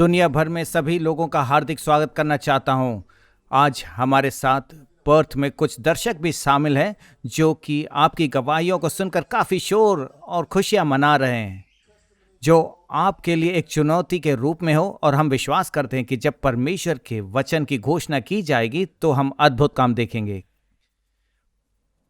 दुनिया भर में सभी लोगों का हार्दिक स्वागत करना चाहता हूं। आज हमारे साथ पर्थ में कुछ दर्शक भी शामिल हैं जो कि आपकी गवाहियों को सुनकर काफ़ी शोर और खुशियां मना रहे हैं, जो आपके लिए एक चुनौती के रूप में हो। और हम विश्वास करते हैं कि जब परमेश्वर के वचन की घोषणा की जाएगी तो हम अद्भुत काम देखेंगे।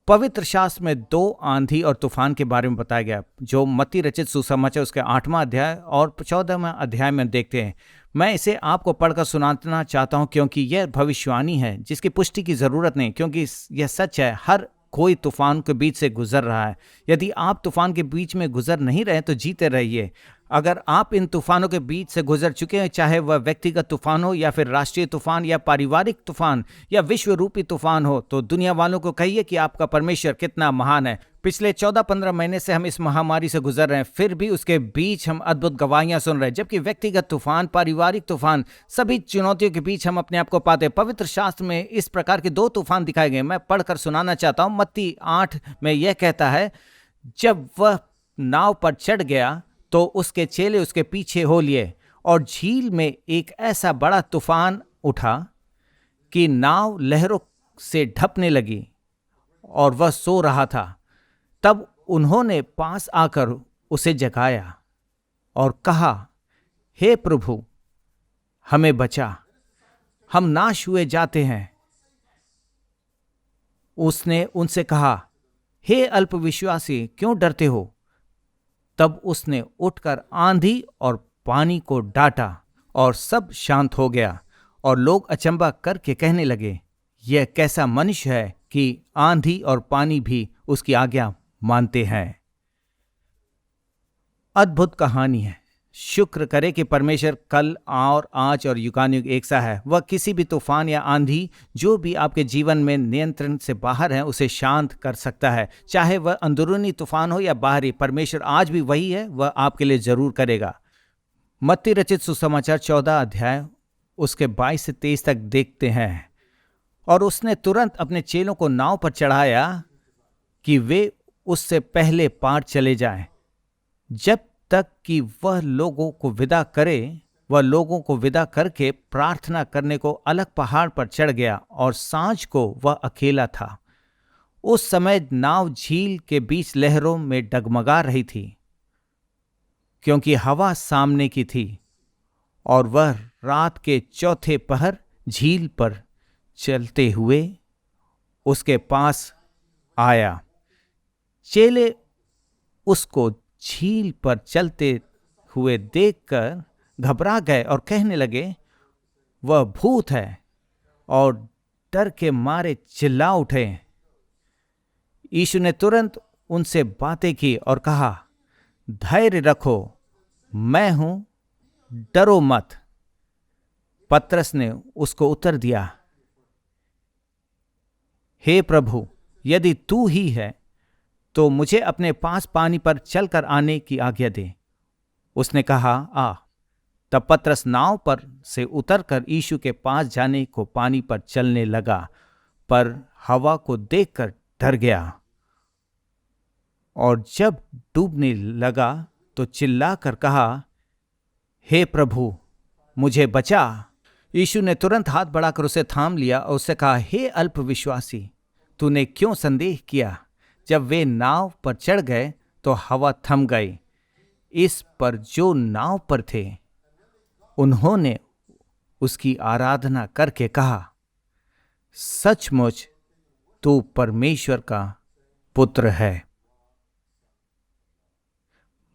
पवित्र शास्त्र में 2 आंधी और तूफान के बारे में बताया गया, जो मत्ती रचित सुसमाचार उसके 8वां अध्याय और 14वां अध्याय में देखते हैं। मैं इसे आपको पढ़कर सुनाना चाहता हूं क्योंकि यह भविष्यवाणी है जिसकी पुष्टि की जरूरत नहीं, क्योंकि यह सच है। हर कोई तूफान के बीच से गुजर रहा है। यदि आप तूफान के बीच में गुजर नहीं रहे तो जीते रहिए। अगर आप इन तूफानों के बीच से गुजर चुके हैं, चाहे वह व्यक्तिगत तूफान हो या फिर राष्ट्रीय तूफान या पारिवारिक तूफान या विश्व रूपी तूफान हो, तो दुनिया वालों को कहिए कि आपका परमेश्वर कितना महान है। पिछले 14-15 महीने से हम इस महामारी से गुजर रहे हैं, फिर भी उसके बीच हम अद्भुत गवाहियां सुन रहे हैं। जबकि व्यक्तिगत तूफान, पारिवारिक तूफान, सभी चुनौतियों के बीच हम अपने आप को पाते हैं। पवित्र शास्त्र में इस प्रकार के 2 तूफान दिखाए गए। मैं पढ़कर सुनाना चाहता हूं। मत्ती 8 में यह कहता है, जब वह नाव पर चढ़ गया तो उसके चेले उसके पीछे हो लिए, और झील में एक ऐसा बड़ा तूफान उठा कि नाव लहरों से ढपने लगी और वह सो रहा था। तब उन्होंने पास आकर उसे जगाया और कहा, हे प्रभु, हमें बचा, हम नाश हुए जाते हैं। उसने उनसे कहा, हे अल्पविश्वासी, क्यों डरते हो? तब उसने उठकर आंधी और पानी को डांटा और सब शांत हो गया। और लोग अचंभा करके कहने लगे, यह कैसा मनुष्य है कि आंधी और पानी भी उसकी आज्ञा मानते हैं। अद्भुत कहानी है। शुक्र करे कि परमेश्वर कल और आज और युगानुयुग एक सा है। वह किसी भी तूफान या आंधी जो भी आपके जीवन में नियंत्रण से बाहर है उसे शांत कर सकता है। चाहे वह अंदरूनी तूफान हो या बाहरी, परमेश्वर आज भी वही है, वह आपके लिए जरूर करेगा। मत्ती रचित सुसमाचार 14 अध्याय उसके 22 से 23 तक देखते हैं। और उसने तुरंत अपने चेलों को नाव पर चढ़ाया कि वे उससे पहले पार चले जाएं, जब तक कि वह लोगों को विदा करके प्रार्थना करने को अलग पहाड़ पर चढ़ गया, और सांझ को वह अकेला था। उस समय नाव झील के बीच लहरों में डगमगा रही थी, क्योंकि हवा सामने की थी। और वह रात के चौथे पहर झील पर चलते हुए उसके पास आया। चेले उसको झील पर चलते हुए देखकर घबरा गए और कहने लगे, वह भूत है, और डर के मारे चिल्ला उठे। यीशु ने तुरंत उनसे बातें की और कहा, धैर्य रखो, मैं हूं, डरो मत। पतरस ने उसको उत्तर दिया, हे प्रभु, यदि तू ही है तो मुझे अपने पास पानी पर चलकर आने की आज्ञा दे। उसने कहा, आ। तब पतरस नाव पर से उतरकर यीशु के पास जाने को पानी पर चलने लगा, पर हवा को देखकर डर गया, और जब डूबने लगा तो चिल्लाकर कहा, हे प्रभु, मुझे बचा। यीशु ने तुरंत हाथ बढ़ाकर उसे थाम लिया और उससे कहा, हे अल्पविश्वासी, तूने क्यों संदेह किया? जब वे नाव पर चढ़ गए तो हवा थम गई। इस पर जो नाव पर थे उन्होंने उसकी आराधना करके कहा, सचमुच तू परमेश्वर का पुत्र है।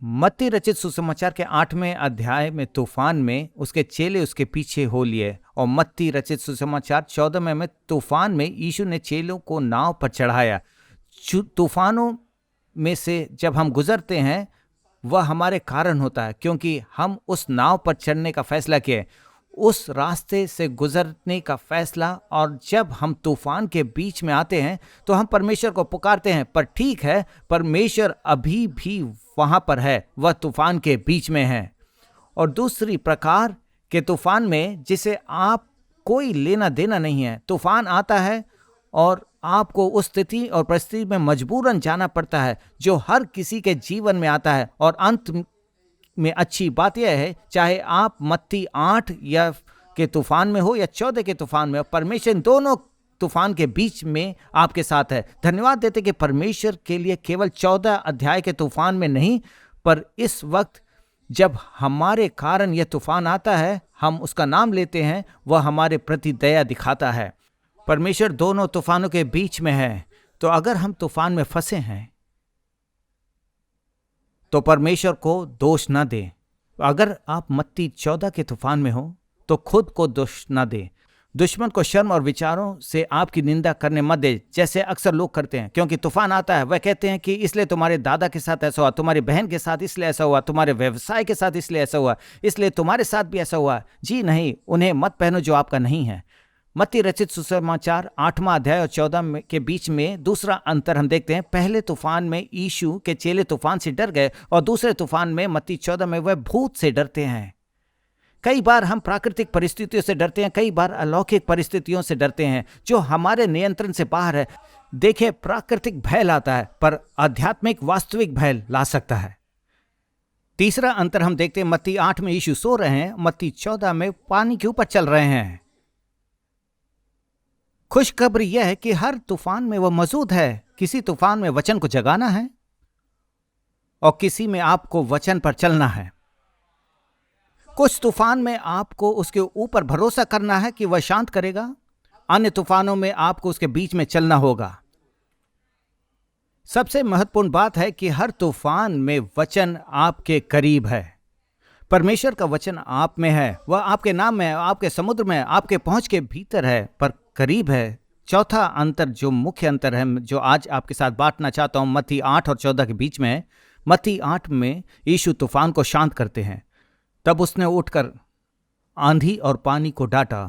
मत्ती रचित सुसमाचार के 8वें अध्याय में तूफान में उसके चेले उसके पीछे हो लिए, और मत्ती रचित सुसमाचार 14 में तूफान में यीशु ने चेलों को नाव पर चढ़ाया। तूफानों में से जब हम गुजरते हैं वह हमारे कारण होता है, क्योंकि हम उस नाव पर चढ़ने का फैसला किए, उस रास्ते से गुजरने का फैसला। और जब हम तूफान के बीच में आते हैं तो हम परमेश्वर को पुकारते हैं, पर ठीक है, परमेश्वर अभी भी वहां पर है, वह तूफान के बीच में है। और दूसरी प्रकार के तूफान में जिसे आप कोई लेना देना नहीं है, तूफान आता है और आपको उस स्थिति और परिस्थिति में मजबूरन जाना पड़ता है जो हर किसी के जीवन में आता है, और अंत में अच्छी बात यह है, चाहे आप मत्ती 8 या के तूफान में हो या 14 के तूफान में हो, परमेश्वर इन दोनों तूफान के बीच में आपके साथ है। धन्यवाद देते कि परमेश्वर के लिए केवल 14 अध्याय के तूफान में नहीं, पर इस वक्त जब हमारे कारण यह तूफान आता है, हम उसका नाम लेते हैं, वह हमारे प्रति दया दिखाता है। परमेश्वर दोनों तूफानों के बीच में है। तो अगर हम तूफान में फंसे हैं तो परमेश्वर को दोष न दें। अगर आप मत्ती 14 के तूफान में हो तो खुद को दोष न दें। दुश्मन को शर्म और विचारों से आपकी निंदा करने मत दे, जैसे अक्सर लोग करते हैं। क्योंकि तूफान आता है, वह कहते हैं कि इसलिए तुम्हारे दादा के साथ ऐसा हुआ, तुम्हारी बहन के साथ इसलिए ऐसा हुआ, तुम्हारे व्यवसाय के साथ इसलिए ऐसा हुआ, इसलिए तुम्हारे साथ भी ऐसा हुआ। जी नहीं, उन्हें मत पहनो जो आपका नहीं है। मत्ती रचित सुसमाचार 8वां अध्याय और 14 के बीच में दूसरा अंतर हम देखते हैं। पहले तूफान में यीशु के चेले तूफान से डर गए और दूसरे तूफान में मत्ती 14 में वह भूत से डरते हैं। कई बार हम प्राकृतिक परिस्थितियों से डरते हैं, कई बार अलौकिक परिस्थितियों से डरते हैं जो हमारे नियंत्रण से बाहर है। देखिए, प्राकृतिक भय लाता है, पर आध्यात्मिक वास्तविक भय ला सकता है। तीसरा अंतर हम देखते हैं, मत्ती 8 में यीशु सो रहे हैं, मत्ती 14 में पानी के ऊपर चल रहे हैं। खुशखबरी यह है कि हर तूफान में वह मौजूद है। किसी तूफान में वचन को जगाना है और किसी में आपको वचन पर चलना है। कुछ तूफान में आपको उसके ऊपर भरोसा करना है कि वह शांत करेगा, अन्य तूफानों में आपको उसके बीच में चलना होगा। सबसे महत्वपूर्ण बात है कि हर तूफान में वचन आपके करीब है। परमेश्वर का वचन आप में है, वह आपके नाम में है, आपके समुद्र में है, आपके पहुंच के भीतर है, पर करीब है। चौथा अंतर, जो मुख्य अंतर है, जो आज आपके साथ बांटना चाहता हूं, मत्ती 8 और 14 के बीच में है। मत्ती 8 में यीशु तूफान को शांत करते हैं। तब उसने उठकर आंधी और पानी को डांटा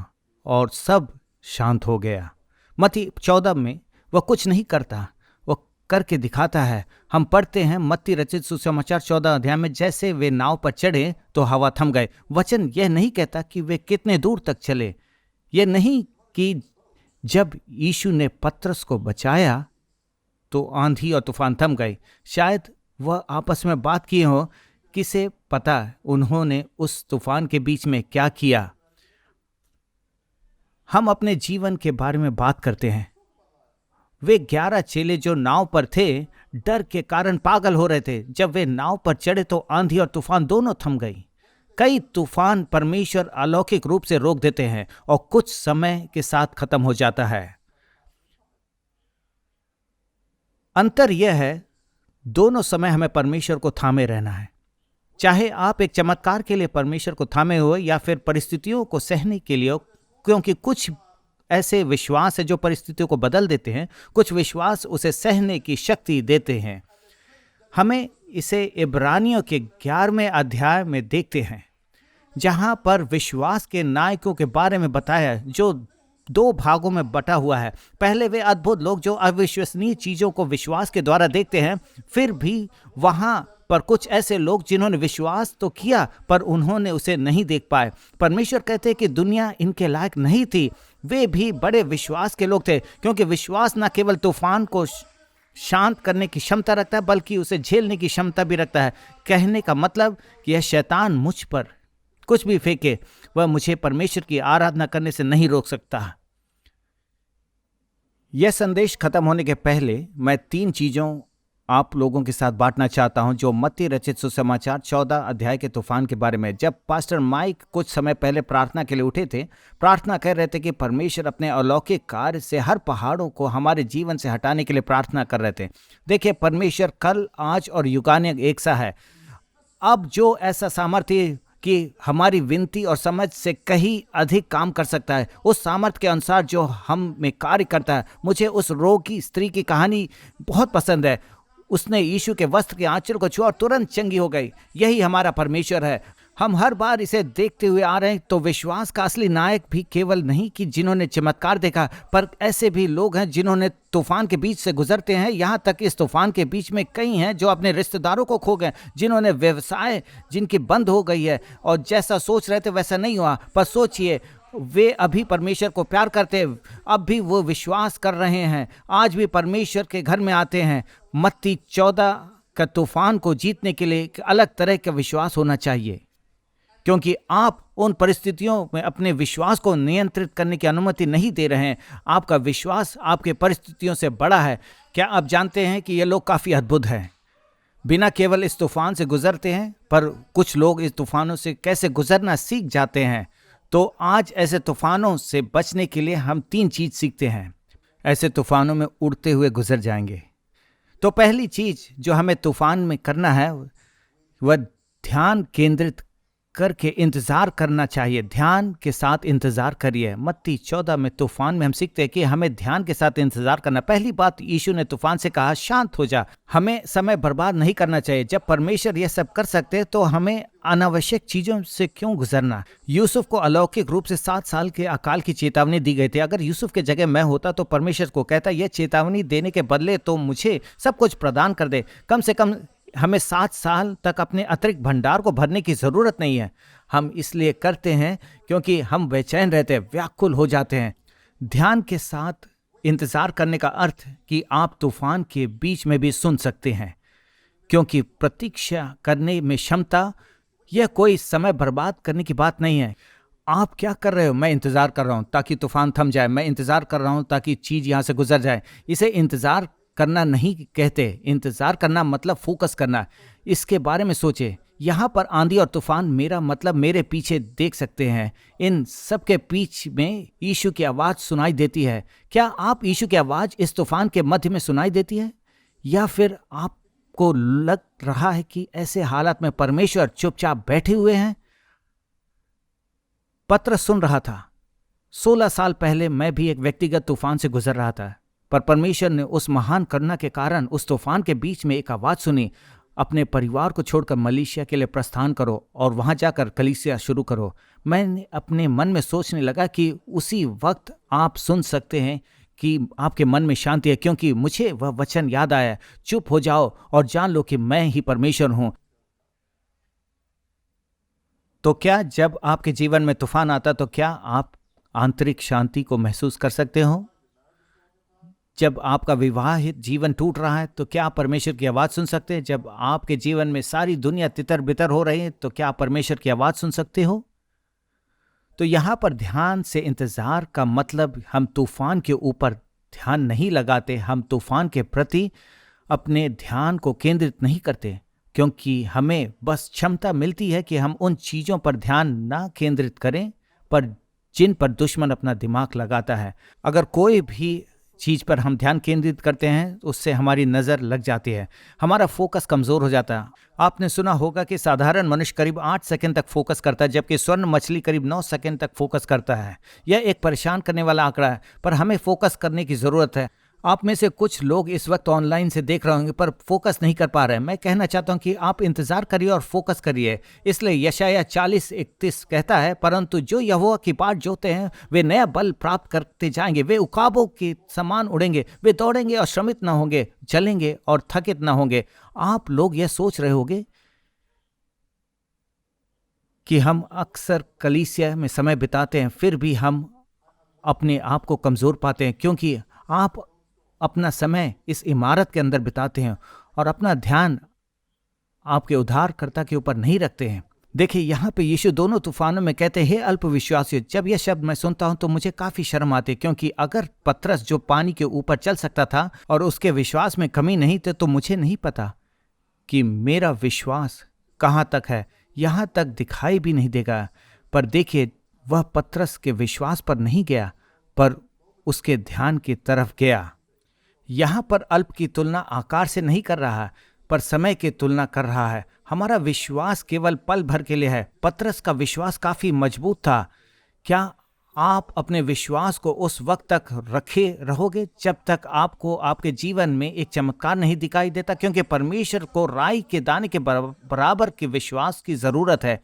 और सब शांत हो गया। मत्ती 14 में वह कुछ नहीं करता, वह करके दिखाता है। हम पढ़ते हैं मत्ती रचित सुसमाचार 14 अध्याय में, जैसे वे नाव पर चढ़े तो हवा थम गए। वचन यह नहीं कहता कि वे कितने दूर तक चले, यह नहीं कि जब यीशु ने पतरस को बचाया तो आंधी और तूफान थम गए। शायद वह आपस में बात किए हो, किसे पता उन्होंने उस तूफान के बीच में क्या किया। हम अपने जीवन के बारे में बात करते हैं। वे 11 चेले जो नाव पर थे, डर के कारण पागल हो रहे थे। जब वे नाव पर चढ़े तो आंधी और तूफान दोनों थम गई। कई तूफान परमेश्वर अलौकिक रूप से रोक देते हैं और कुछ समय के साथ खत्म हो जाता है। अंतर यह है, दोनों समय हमें परमेश्वर को थामे रहना है। चाहे आप एक चमत्कार के लिए परमेश्वर को थामे हो या फिर परिस्थितियों को सहने के लिए, क्योंकि कुछ ऐसे विश्वास है जो परिस्थितियों को बदल देते हैं, कुछ विश्वास उसे सहने की शक्ति देते हैं। हमें इसे इब्रानियों के 11वें अध्याय में देखते हैं, जहां पर विश्वास के नायकों के बारे में बताया है, जो 2 भागों में बटा हुआ है। पहले वे अद्भुत लोग जो अविश्वसनीय चीजों को विश्वास के द्वारा देखते हैं, फिर भी वहां पर कुछ ऐसे लोग जिन्होंने विश्वास तो किया पर उन्होंने उसे नहीं देख पाए। परमेश्वर कहते हैं कि दुनिया इनके लायक नहीं थी। वे भी बड़े विश्वास के लोग थे, क्योंकि विश्वास न केवल तूफान को शांत करने की क्षमता रखता है, बल्कि उसे झेलने की क्षमता भी रखता है। कहने का मतलब कि यह शैतान मुझ पर कुछ भी फेंके, वह मुझे परमेश्वर की आराधना करने से नहीं रोक सकता। यह संदेश खत्म होने के पहले मैं 3 चीजों आप लोगों के साथ बांटना चाहता हूं, जो मत्ती रचित सुसमाचार 14 अध्याय के तूफान के बारे में। जब पास्टर माइक कुछ समय पहले प्रार्थना के लिए उठे थे, प्रार्थना कर रहे थे कि परमेश्वर अपने अलौकिक कार्य से हर पहाड़ों को हमारे जीवन से हटाने के लिए प्रार्थना कर रहे थे। देखिए, परमेश्वर कल, आज और युगान्य एक सा है। अब जो ऐसा सामर्थ्य कि हमारी विनती और समझ से कहीं अधिक काम कर सकता है, उस सामर्थ्य के अनुसार जो हम में कार्य करता है। मुझे उस रोगी स्त्री की कहानी बहुत पसंद है। उसने यीशु के वस्त्र के आंचल को छुआ और तुरंत चंगी हो गई। यही हमारा परमेश्वर है। हम हर बार इसे देखते हुए आ रहे हैं। तो विश्वास का असली नायक भी केवल नहीं कि जिन्होंने चमत्कार देखा, पर ऐसे भी लोग हैं जिन्होंने तूफान के बीच से गुजरते हैं। यहाँ तक इस तूफान के बीच में कई हैं जो अपने रिश्तेदारों को खो गए, जिन्होंने व्यवसाय जिनकी बंद हो गई है और जैसा सोच रहे थे वैसा नहीं हुआ। पर सोचिए, वे अभी परमेश्वर को प्यार करते, अब भी वो विश्वास कर रहे हैं, आज भी परमेश्वर के घर में आते हैं। मत्ती 14 का तूफान को जीतने के लिए एक अलग तरह का विश्वास होना चाहिए, क्योंकि आप उन परिस्थितियों में अपने विश्वास को नियंत्रित करने की अनुमति नहीं दे रहे हैं। आपका विश्वास आपके परिस्थितियों से बड़ा है। क्या आप जानते हैं कि ये लोग काफ़ी अद्भुत हैं? बिना केवल इस तूफान से गुजरते हैं, पर कुछ लोग इस तूफानों से कैसे गुजरना सीख जाते हैं। तो आज ऐसे तूफानों से बचने के लिए हम 3 चीज़ सीखते हैं। ऐसे तूफानों में उड़ते हुए गुजर जाएंगे। तो पहली चीज़ जो हमें तूफान में करना है वह ध्यान केंद्रित करके इंतज़ार करना चाहिए। ध्यान के साथ इंतज़ार करिए। मत्ती 14 में तूफान में हम सीखते हैं कि हमें ध्यान के साथ इंतज़ार करना। पहली बात, यीशु ने तूफान से कहा शांत हो जा। हमें समय बर्बाद नहीं करना चाहिए। जब परमेश्वर यह सब कर सकते हैं तो हमें अनावश्यक चीज़ों से क्यों गुजरना। यूसुफ को अलौकिक रूप से 7 साल के अकाल की चेतावनी दी गई थी। अगर यूसुफ के जगह मैं होता तो परमेश्वर को कहता, यह चेतावनी देने के बदले तो मुझे सब कुछ प्रदान कर दे। कम से कम हमें 7 साल तक अपने अतिरिक्त भंडार को भरने की ज़रूरत नहीं है। हम इसलिए करते हैं क्योंकि हम बेचैन रहते हैं, व्याकुल हो जाते हैं। ध्यान के साथ इंतज़ार करने का अर्थ कि आप तूफान के बीच में भी सुन सकते हैं, क्योंकि प्रतीक्षा करने में क्षमता यह कोई समय बर्बाद करने की बात नहीं है। आप क्या कर रहे हो? मैं इंतज़ार कर रहा हूँ ताकि तूफान थम जाए। मैं इंतज़ार कर रहा हूँ ताकि चीज़ यहाँ से गुजर जाए। इसे इंतज़ार करना नहीं कहते। इंतज़ार करना मतलब फोकस करना। इसके बारे में सोचे। यहाँ पर आंधी और तूफान, मेरा मतलब मेरे पीछे देख सकते हैं। इन सब के बीच में यीशु की आवाज़ सुनाई देती है। क्या आप यीशु की आवाज़ इस तूफान के मध्य में सुनाई देती है, या फिर आपको लग रहा है कि ऐसे हालात में परमेश्वर चुपचाप बैठे हुए हैं? पत्रस सुन रहा था। 16 साल पहले मैं भी एक व्यक्तिगत तूफान से गुजर रहा था, पर परमेश्वर ने उस महान करुणा के कारण उस तूफान के बीच में एक आवाज़ सुनी, अपने परिवार को छोड़कर मलेशिया के लिए प्रस्थान करो और वहाँ जाकर कलीसिया शुरू करो। मैंने अपने मन में सोचने लगा कि उसी वक्त आप सुन सकते हैं कि आपके मन में शांति है, क्योंकि मुझे वह वचन याद आया, चुप हो जाओ और जान लो कि मैं ही परमेश्वर हूँ। तो क्या जब आपके जीवन में तूफान आता तो क्या आप आंतरिक शांति को महसूस कर सकते हो? जब आपका विवाहित जीवन टूट रहा है तो क्या आप परमेश्वर की आवाज़ सुन सकते हैं? जब आपके जीवन में सारी दुनिया तितर बितर हो रही है तो क्या आप परमेश्वर की आवाज़ सुन सकते हो? तो यहाँ पर ध्यान से इंतज़ार का मतलब हम तूफान के ऊपर ध्यान नहीं लगाते, हम तूफान के प्रति अपने ध्यान को केंद्रित नहीं करते, क्योंकि हमें बस क्षमता मिलती है कि हम उन चीज़ों पर ध्यान ना केंद्रित करें पर जिन पर दुश्मन अपना दिमाग लगाता है। अगर कोई भी चीज़ पर हम ध्यान केंद्रित करते हैं उससे हमारी नज़र लग जाती है, हमारा फोकस कमज़ोर हो जाता है। आपने सुना होगा कि साधारण मनुष्य करीब 8 सेकंड तक फोकस करता है, जबकि स्वर्ण मछली करीब 9 सेकंड तक फोकस करता है। यह एक परेशान करने वाला आंकड़ा है, पर हमें फोकस करने की ज़रूरत है। आप में से कुछ लोग इस वक्त ऑनलाइन से देख रहे होंगे पर फोकस नहीं कर पा रहे हैं। मैं कहना चाहता हूं कि आप इंतज़ार करिए और फोकस करिए। इसलिए यशायाह 40:31 कहता है, परंतु जो यहोवा की बाट जोते हैं वे नया बल प्राप्त करते जाएंगे, वे उकाबों के समान उड़ेंगे, वे दौड़ेंगे और श्रमित न होंगे, चलेंगे और थकित न होंगे। आप लोग यह सोच रहे होंगे कि हम अक्सर कलीसिया में समय बिताते हैं, फिर भी हम अपने आप को कमज़ोर पाते हैं, क्योंकि आप अपना समय इस इमारत के अंदर बिताते हैं और अपना ध्यान आपके उद्धारकर्ता के ऊपर नहीं रखते हैं। देखिए, यहाँ पे यीशु दोनों तूफानों में कहते हैं, हे अल्पविश्वासियों। जब यह शब्द मैं सुनता हूँ तो मुझे काफ़ी शर्म आती है, क्योंकि अगर पतरस जो पानी के ऊपर चल सकता था और उसके विश्वास में कमी नहीं थी, तो मुझे नहीं पता कि मेरा विश्वास कहाँ तक है, यहाँ तक दिखाई भी नहीं देगा। पर देखिए, वह पतरस के विश्वास पर नहीं गया, पर उसके ध्यान की तरफ गया। यहाँ पर अल्प की तुलना आकार से नहीं कर रहा है, पर समय की तुलना कर रहा है। हमारा विश्वास केवल पल भर के लिए है। पतरस का विश्वास काफ़ी मजबूत था। क्या आप अपने विश्वास को उस वक्त तक रखे रहोगे जब तक आपको आपके जीवन में एक चमत्कार नहीं दिखाई देता? क्योंकि परमेश्वर को राई के दाने के बराबर के विश्वास की ज़रूरत है।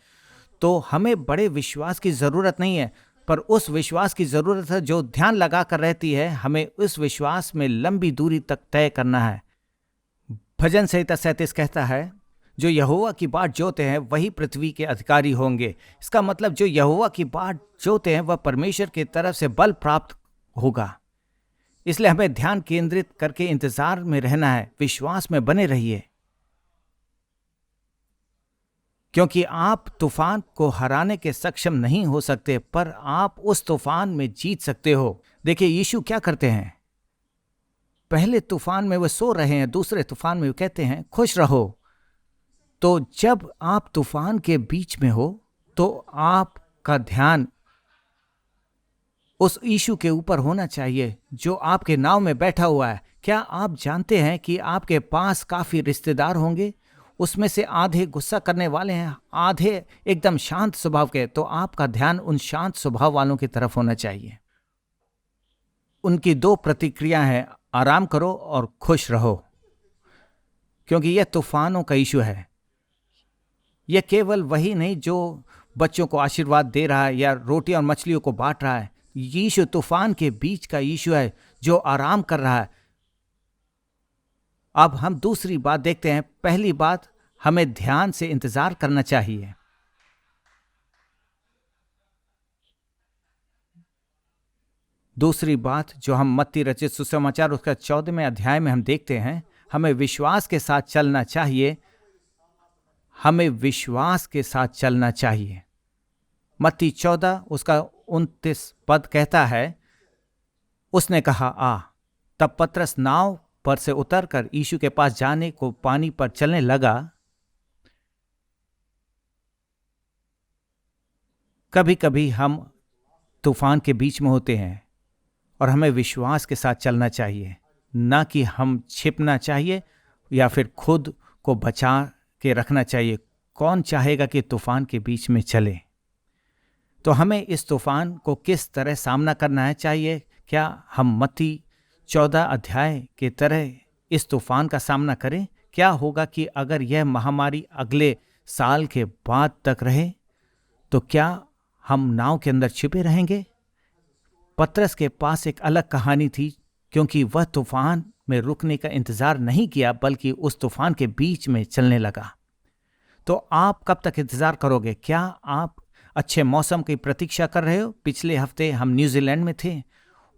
तो हमें बड़े विश्वास की ज़रूरत नहीं है, पर उस विश्वास की ज़रूरत है जो ध्यान लगा कर रहती है। हमें उस विश्वास में लंबी दूरी तक तय करना है। भजन संहिता 37 कहता है, जो यहोवा की बाट जोते हैं वही पृथ्वी के अधिकारी होंगे। इसका मतलब जो यहोवा की बाट जोते हैं वह परमेश्वर की तरफ से बल प्राप्त होगा। इसलिए हमें ध्यान केंद्रित करके इंतज़ार में रहना है। विश्वास में बने रहिए। क्योंकि आप तूफान को हराने के सक्षम नहीं हो सकते, पर आप उस तूफान में जीत सकते हो। देखिए यीशु क्या करते हैं। पहले तूफान में वे सो रहे हैं, दूसरे तूफान में वे कहते हैं खुश रहो। तो जब आप तूफान के बीच में हो तो आपका ध्यान उस यीशु के ऊपर होना चाहिए जो आपके नाव में बैठा हुआ है। क्या आप जानते हैं कि आपके पास काफी रिश्तेदार होंगे? उसमें से आधे गुस्सा करने वाले हैं, आधे एकदम शांत स्वभाव के। तो आपका ध्यान उन शांत स्वभाव वालों की तरफ होना चाहिए। उनकी दो प्रतिक्रिया है, आराम करो और खुश रहो, क्योंकि यह तूफानों का यीशु है। यह केवल वही नहीं जो बच्चों को आशीर्वाद दे रहा है या रोटी और मछलियों को बांट रहा है। यीशु तूफान के बीच का यीशु है जो आराम कर रहा है। अब हम दूसरी बात देखते हैं। पहली बात, हमें ध्यान से इंतजार करना चाहिए। दूसरी बात जो हम मत्ती रचित सुसमाचार उसका 14वें अध्याय में हम देखते हैं, हमें विश्वास के साथ चलना चाहिए। हमें विश्वास के साथ चलना चाहिए। मत्ती 14 उसका 29 पद कहता है, उसने कहा आ। तब पतरस नाव पर से उतरकर यीशु के पास जाने को पानी पर चलने लगा। कभी कभी हम तूफान के बीच में होते हैं और हमें विश्वास के साथ चलना चाहिए, ना कि हम छिपना चाहिए या फिर खुद को बचा के रखना चाहिए। कौन चाहेगा कि तूफान के बीच में चले? तो हमें इस तूफान को किस तरह सामना करना है चाहिए? क्या हम मत्ती 14 अध्याय के तरह इस तूफान का सामना करें? क्या होगा कि अगर यह महामारी अगले साल के बाद तक रहे तो क्या हम नाव के अंदर छिपे रहेंगे? पतरस के पास एक अलग कहानी थी, क्योंकि वह तूफान में रुकने का इंतजार नहीं किया बल्कि उस तूफान के बीच में चलने लगा। तो आप कब तक इंतजार करोगे? क्या आप अच्छे मौसम की प्रतीक्षा कर रहे हो? पिछले हफ्ते हम न्यूजीलैंड में थे,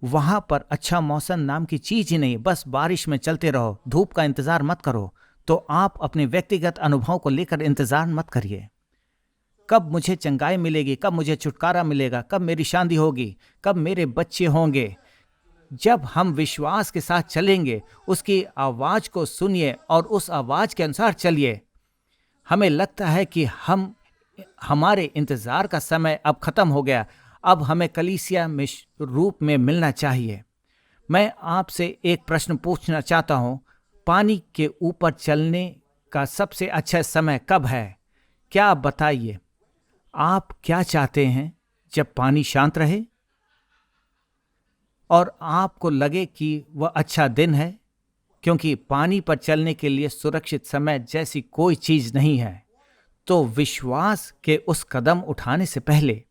वहां पर अच्छा मौसम नाम की चीज ही नहीं। बस बारिश में चलते रहो, धूप का इंतजार मत करो। तो आप अपने व्यक्तिगत अनुभव को लेकर इंतजार मत करिए। कब मुझे चंगाई मिलेगी, कब मुझे छुटकारा मिलेगा, कब मेरी शादी होगी, कब मेरे बच्चे होंगे। जब हम विश्वास के साथ चलेंगे, उसकी आवाज को सुनिए और उस आवाज के अनुसार चलिए। हमें लगता है कि हमारे इंतजार का समय अब खत्म हो गया, अब हमें कलीसिया में रूप में मिलना चाहिए। मैं आपसे एक प्रश्न पूछना चाहता हूं, पानी के ऊपर चलने का सबसे अच्छा समय कब है? क्या आप बताइए, आप क्या चाहते हैं? जब पानी शांत रहे और आपको लगे कि वह अच्छा दिन है, क्योंकि पानी पर चलने के लिए सुरक्षित समय जैसी कोई चीज नहीं है। तो विश्वास के उस कदम उठाने से पहले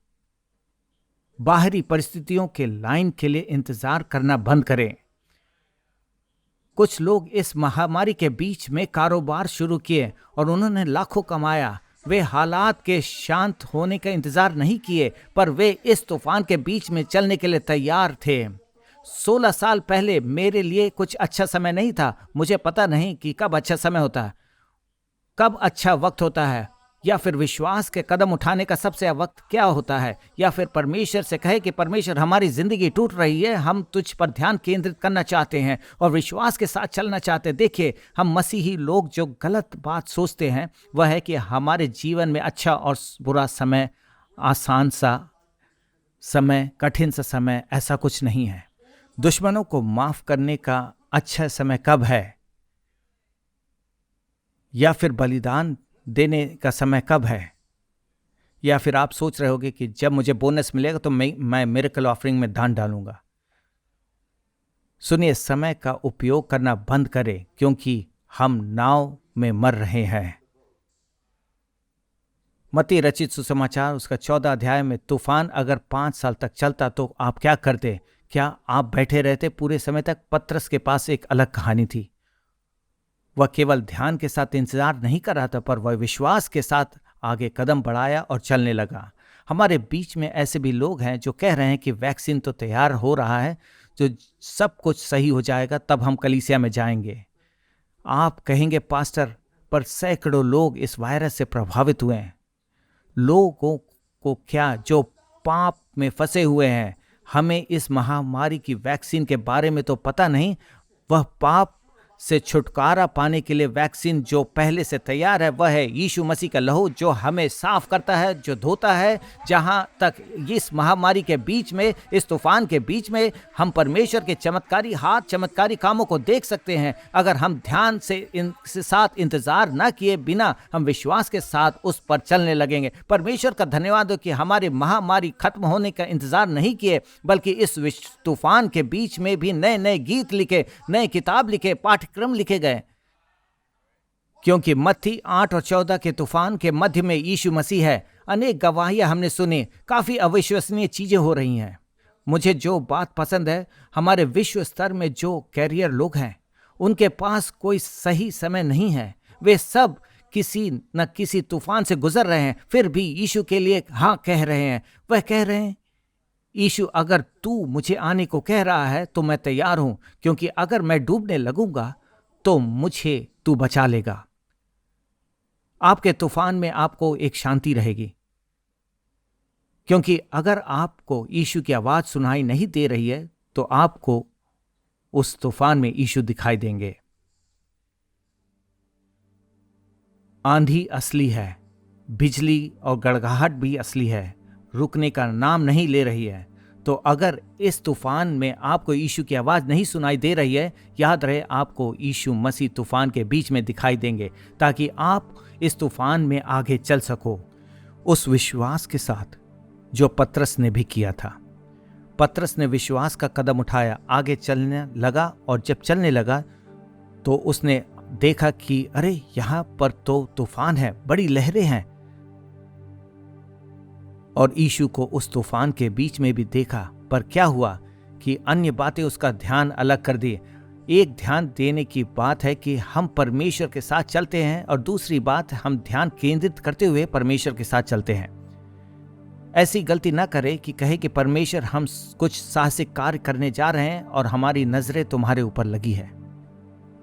बाहरी परिस्थितियों के लाइन के लिए इंतजार करना बंद करें। कुछ लोग इस महामारी के बीच में कारोबार शुरू किए और उन्होंने लाखों कमाया। वे हालात के शांत होने का इंतजार नहीं किए, पर वे इस तूफान के बीच में चलने के लिए तैयार थे। 16 साल पहले मेरे लिए कुछ अच्छा समय नहीं था। मुझे पता नहीं कि कब अच्छा समय होता है, कब अच्छा वक्त होता है, या फिर विश्वास के कदम उठाने का सबसे वक्त क्या होता है, या फिर परमेश्वर से कहे कि परमेश्वर हमारी जिंदगी टूट रही है, हम तुझ पर ध्यान केंद्रित करना चाहते हैं और विश्वास के साथ चलना चाहते हैं। देखिए, हम मसीही लोग जो गलत बात सोचते हैं वह है कि हमारे जीवन में अच्छा और बुरा समय, आसान सा समय, कठिन सा समय, ऐसा कुछ नहीं है। दुश्मनों को माफ करने का अच्छा समय कब है, या फिर बलिदान देने का समय कब है? या फिर आप सोच रहे होगे कि जब मुझे बोनस मिलेगा तो मैं मिरेकल ऑफरिंग में दान डालूंगा। सुनिए, समय का उपयोग करना बंद करें, क्योंकि हम नाव में मर रहे हैं। मत्ती रचित सुसमाचार उसका 14 अध्याय में तूफान अगर 5 साल तक चलता तो आप क्या करते? क्या आप बैठे रहते पूरे समय तक? पतरस के पास एक अलग कहानी थी। वह केवल ध्यान के साथ इंतजार नहीं कर रहा था, पर वह विश्वास के साथ आगे कदम बढ़ाया और चलने लगा। हमारे बीच में ऐसे भी लोग हैं जो कह रहे हैं कि वैक्सीन तो तैयार हो रहा है, जो सब कुछ सही हो जाएगा तब हम कलीसिया में जाएंगे। आप कहेंगे पास्टर, पर सैकड़ों लोग इस वायरस से प्रभावित हुए हैं। लोगों को क्या जो पाप में फंसे हुए हैं, हमें इस महामारी की वैक्सीन के बारे में तो पता नहीं। वह पाप से छुटकारा पाने के लिए वैक्सीन जो पहले से तैयार है वह है यीशु मसीह का लहू, जो हमें साफ करता है, जो धोता है। जहां तक इस महामारी के बीच में, इस तूफान के बीच में हम परमेश्वर के चमत्कारी हाथ, चमत्कारी कामों को देख सकते हैं। अगर हम ध्यान से साथ इंतजार न किए बिना हम विश्वास के साथ उस पर चलने लगेंगे। परमेश्वर का धन्यवाद हो कि हमारी महामारी खत्म होने का इंतजार नहीं किए, बल्कि इस तूफान के बीच में भी नए नए गीत लिखे, नए किताब लिखे, पाठ्यक्रम लिखे गए। क्योंकि मत्ती 8 और 14 के तूफान के मध्य में यीशु मसीह है। अनेक गवाहियां हमने सुनी, काफी अविश्वसनीय चीजें हो रही हैं। मुझे जो बात पसंद है, हमारे विश्व स्तर में जो कैरियर लोग हैं, उनके पास कोई सही समय नहीं है। वे सब किसी न किसी तूफान से गुजर रहे हैं, फिर भी यीशु के लिए हाँ कह रहे हैं। वह कह रहे हैं, यीशु अगर तू मुझे आने को कह रहा है तो मैं तैयार हूं, क्योंकि अगर मैं डूबने लगूंगा तो मुझे तू बचा लेगा। आपके तूफान में आपको एक शांति रहेगी, क्योंकि अगर आपको यीशु की आवाज सुनाई नहीं दे रही है तो आपको उस तूफान में यीशु दिखाई देंगे। आंधी असली है, बिजली और गड़गड़ाहट भी असली है, रुकने का नाम नहीं ले रही है। तो अगर इस तूफान में आपको यीशु की आवाज़ नहीं सुनाई दे रही है, याद रहे आपको यीशु मसीह तूफान के बीच में दिखाई देंगे, ताकि आप इस तूफान में आगे चल सको उस विश्वास के साथ जो पतरस ने भी किया था। पतरस ने विश्वास का कदम उठाया, आगे चलने लगा, और जब चलने लगा तो उसने देखा कि अरे यहाँ पर तो तूफान है, बड़ी लहरें हैं। और यीशु को उस तूफान के बीच में भी देखा, पर क्या हुआ कि अन्य बातें उसका ध्यान अलग कर दी। एक ध्यान देने की बात है कि हम परमेश्वर के साथ चलते हैं, और दूसरी बात हम ध्यान केंद्रित करते हुए परमेश्वर के साथ चलते हैं। ऐसी गलती ना करें कि कहे कि परमेश्वर हम कुछ साहसिक कार्य करने जा रहे हैं और हमारी नजरें तुम्हारे ऊपर लगी है।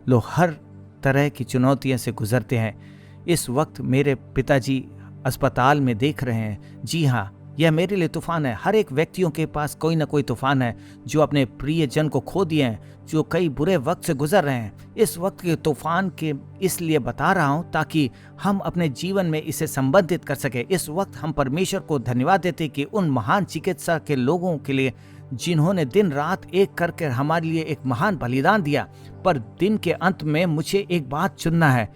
लोग हर तरह की चुनौतियों से गुजरते हैं। इस वक्त मेरे पिताजी अस्पताल में देख रहे हैं। जी हाँ, यह मेरे लिए तूफान है। हर एक व्यक्तियों के पास कोई ना कोई तूफान है, जो अपने प्रिय जन को खो दिए हैं, जो कई बुरे वक्त से गुजर रहे हैं। इस वक्त के तूफान के इसलिए बता रहा हूं ताकि हम अपने जीवन में इसे संबंधित कर सके। इस वक्त हम परमेश्वर को धन्यवाद देते कि उन महान चिकित्सा के लोगों के लिए जिन्होंने दिन रात एक करके हमारे लिए एक महान बलिदान दिया। पर दिन के अंत में मुझे एक बात चुनना है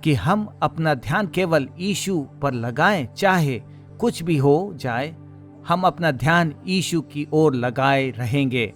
कि हम अपना ध्यान केवल यीशु पर लगाएं, चाहे कुछ भी हो जाए, हम अपना ध्यान यीशु की ओर लगाए रहेंगे।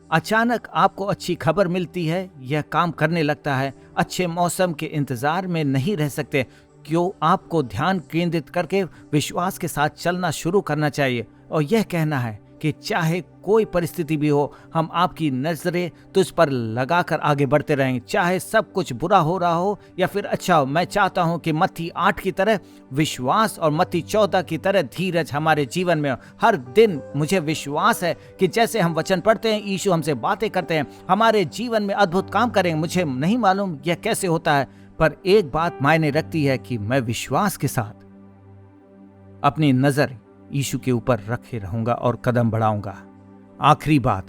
अचानक आपको अच्छी खबर मिलती है, यह काम करने लगता है। अच्छे मौसम के इंतजार में नहीं रह सकते, क्यों आपको ध्यान केंद्रित करके विश्वास के साथ चलना शुरू करना चाहिए और यह कहना है कि चाहे कोई परिस्थिति भी हो, हम आपकी नजरें तुझ पर लगाकर आगे बढ़ते रहेंगे। चाहे सब कुछ बुरा हो रहा हो या फिर अच्छा हो, मैं चाहता हूं कि मत्ती 8 की तरह विश्वास और मत्ती 14 की तरह धीरज हमारे जीवन में हो। हर दिन मुझे विश्वास है कि जैसे हम वचन पढ़ते हैं, यीशु हमसे बातें करते हैं, हमारे जीवन में अद्भुत काम करेंगे। मुझे नहीं मालूम यह कैसे होता है, पर एक बात मायने रखती है कि मैं विश्वास के साथ अपनी नजर यीशु के ऊपर रखे रहूंगा और कदम बढ़ाऊंगा। आखिरी बात,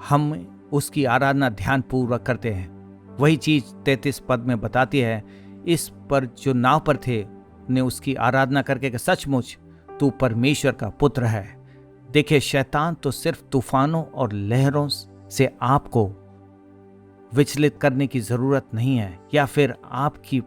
हम उसकी आराधना ध्यान पूर्वक करते हैं। वही चीज 33 पद में बताती है। इस पर जो नाव पर थे ने उसकी आराधना करके कि सचमुच तू परमेश्वर का पुत्र है। देखिए, शैतान तो सिर्फ तूफानों और लहरों से आपको विचलित करने की जरूरत नहीं है, या फिर आपकी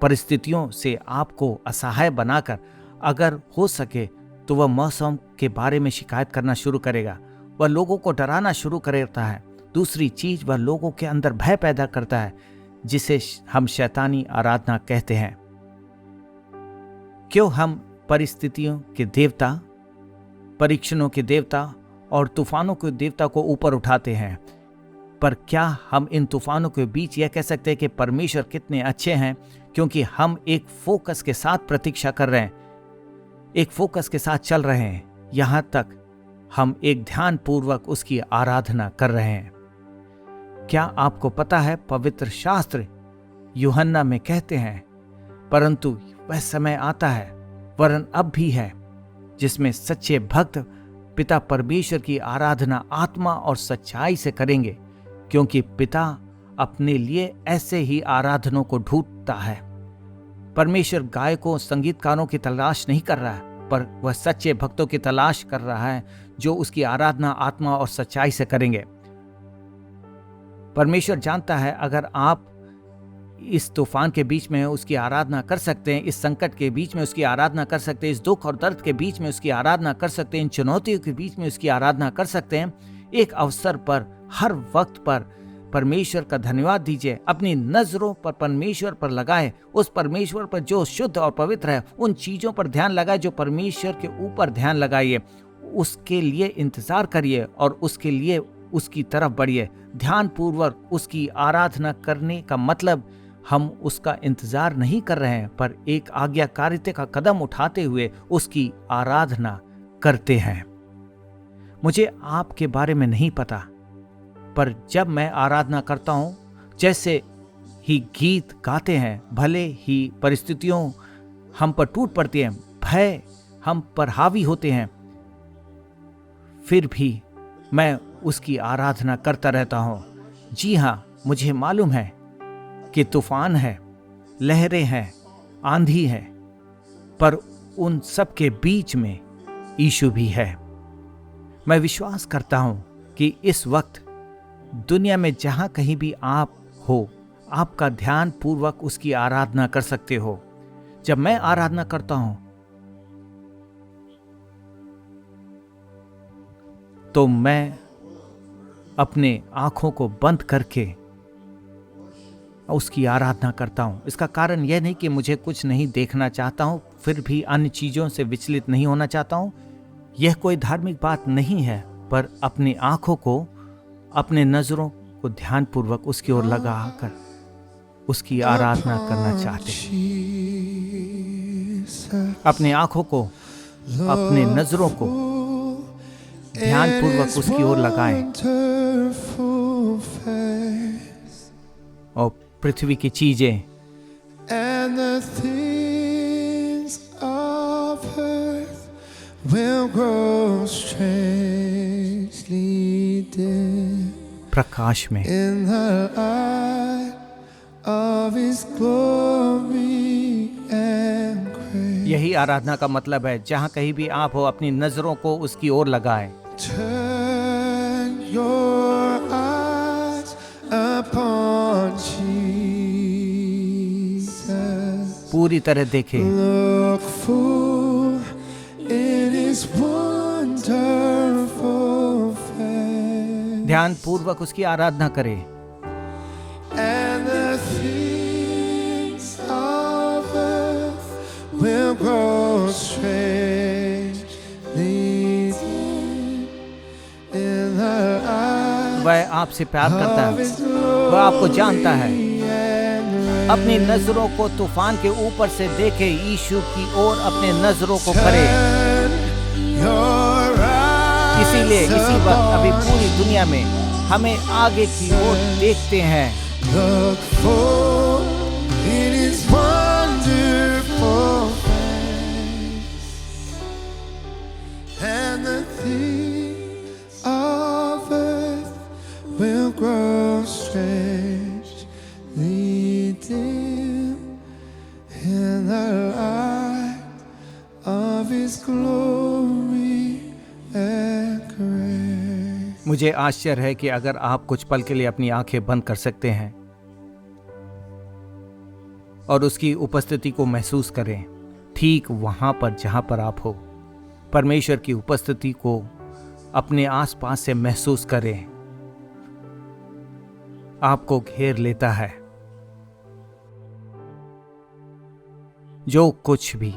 परिस्थितियों से आपको असहाय बनाकर, अगर हो सके तो वह मौसम के बारे में शिकायत करना शुरू करेगा। वह लोगों को डराना शुरू करता है। दूसरी चीज, वह लोगों के अंदर भय पैदा करता है, जिसे हम शैतानी आराधना कहते हैं। क्यों हम परिस्थितियों के देवता, परीक्षणों के देवता और तूफानों के देवता को ऊपर उठाते हैं, पर क्या हम इन तूफानों के बीच यह कह सकते हैं कि परमेश्वर कितने अच्छे हैं, क्योंकि हम एक फोकस के साथ प्रतीक्षा कर रहे हैं, एक फोकस के साथ चल रहे हैं, यहां तक हम एक ध्यान पूर्वक उसकी आराधना कर रहे हैं। क्या आपको पता है, पवित्र शास्त्र यूहन्ना में कहते हैं, परंतु वह समय आता है, वरन अब भी है, जिसमें सच्चे भक्त पिता परमेश्वर की आराधना आत्मा और सच्चाई से करेंगे, क्योंकि पिता अपने लिए ऐसे ही आराधनों को ढूंढता है। परमेश्वर गायकों, संगीतकारों की तलाश नहीं कर रहा है, पर वह सच्चे भक्तों की तलाश कर रहा है जो उसकी आराधना आत्मा और सच्चाई से करेंगे। परमेश्वर जानता है अगर आप इस तूफान के बीच में उसकी आराधना कर सकते हैं, इस संकट के बीच में उसकी आराधना कर सकते हैं, इस दुख और दर्द के बीच में उसकी आराधना कर सकते हैं, इन चुनौतियों के बीच में उसकी आराधना कर सकते हैं, एक अवसर पर, हर वक्त पर परमेश्वर का धन्यवाद दीजिए। अपनी नजरों पर परमेश्वर पर लगाए, उस परमेश्वर पर जो शुद्ध और पवित्र है। उन चीजों पर ध्यान लगाए जो परमेश्वर के ऊपर ध्यान लगाइए, उसके लिए इंतजार करिए और उसके लिए उसकी तरफ बढ़िए। ध्यानपूर्वक उसकी आराधना करने का मतलब हम उसका इंतजार नहीं कर रहे हैं, पर एक आज्ञाकारिता का कदम उठाते हुए उसकी आराधना करते हैं। मुझे आपके बारे में नहीं पता, पर जब मैं आराधना करता हूं, जैसे ही गीत गाते हैं, भले ही परिस्थितियों हम पर टूट पड़ती हैं, भय हम पर हावी होते हैं, फिर भी मैं उसकी आराधना करता रहता हूं। जी हां, मुझे मालूम है कि तूफान है, लहरें हैं, आंधी है, पर उन सब के बीच में यीशु भी है। मैं विश्वास करता हूं कि इस वक्त दुनिया में जहां कहीं भी आप हो, आपका ध्यान पूर्वक उसकी आराधना कर सकते हो। जब मैं आराधना करता हूं तो मैं अपने आंखों को बंद करके उसकी आराधना करता हूं। इसका कारण यह नहीं कि मुझे कुछ नहीं देखना चाहता हूं, फिर भी अन्य चीजों से विचलित नहीं होना चाहता हूं। यह कोई धार्मिक बात नहीं है, पर अपनी आंखों को, अपने नजरों को ध्यानपूर्वक उसकी ओर लगाकर उसकी आराधना करना चाहते हैं। अपनी आंखों को, अपने नजरों को ध्यानपूर्वक उसकी ओर लगाएं और पृथ्वी की चीजें and the things of earth will grow strangely dim प्रकाश में in the light of His glory and grace. यही आराधना का मतलब है। जहां कहीं भी आप हो, अपनी नजरों को उसकी ओर लगाएं। Turn your eyes upon Jesus. पूरी तरह देखें, Look full in His wonderful face. ध्यान पूर्वक उसकी आराधना करें। And the things of earth will grow strangely dim in the eyes वह आपसे प्यार करता of है, His वह आपको जानता है। glory and grace. अपनी नजरों को तूफान के ऊपर से देखे, यीशु की ओर अपने नजरों को करे। Turn your eyes इसीलिए इसी वक्त अभी upon पूरी दुनिया में हमें आगे की ओर देखते हैं। Look full in His wonderful face, and the things of earth will grow strangely dim in the light of His glory and grace. मुझे आश्चर्य है कि अगर आप कुछ पल के लिए अपनी आंखें बंद कर सकते हैं और उसकी उपस्थिति को महसूस करें, ठीक वहां पर जहां पर आप हो। परमेश्वर की उपस्थिति को अपने आसपास से महसूस करें, आपको घेर लेता है। जो कुछ भी